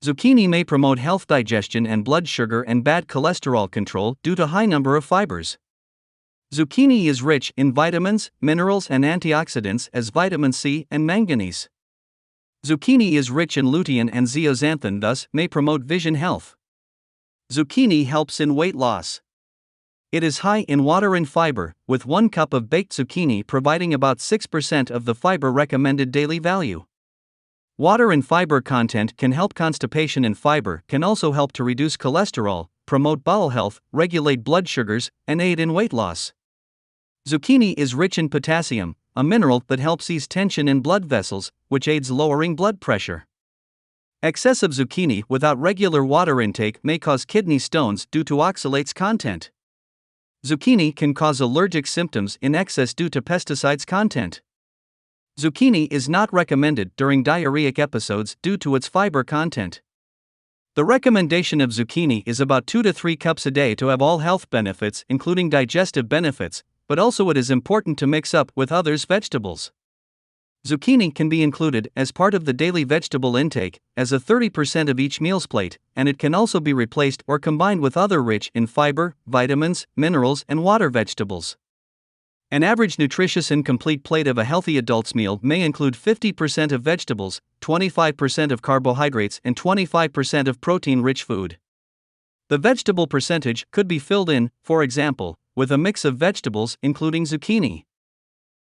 Zucchini may promote health digestion and blood sugar and bad cholesterol control due to high number of fibers. Zucchini is rich in vitamins, minerals and antioxidants as vitamin C and manganese. Zucchini is rich in lutein and zeaxanthin, thus may promote vision health. Zucchini helps in weight loss. It is high in water and fiber, with 1 cup of baked zucchini providing about 6% of the fiber recommended daily value. Water and fiber content can help constipation, and fiber can also help to reduce cholesterol, promote bowel health, regulate blood sugars, and aid in weight loss. Zucchini is rich in potassium, a mineral that helps ease tension in blood vessels, which aids lowering blood pressure. Excessive zucchini without regular water intake may cause kidney stones due to oxalates content. Zucchini can cause allergic symptoms in excess due to pesticides content. Zucchini is not recommended during diarrheic episodes due to its fiber content. The recommendation of zucchini is about 2 to 3 cups a day to have all health benefits, including digestive benefits, but also it is important to mix up with other vegetables. Zucchini can be included as part of the daily vegetable intake, as a 30% of each meal's plate, and it can also be replaced or combined with other rich in fiber, vitamins, minerals, and water vegetables. An average nutritious and complete plate of a healthy adult's meal may include 50% of vegetables, 25% of carbohydrates, and 25% of protein-rich food. The vegetable percentage could be filled in, for example, with a mix of vegetables including zucchini.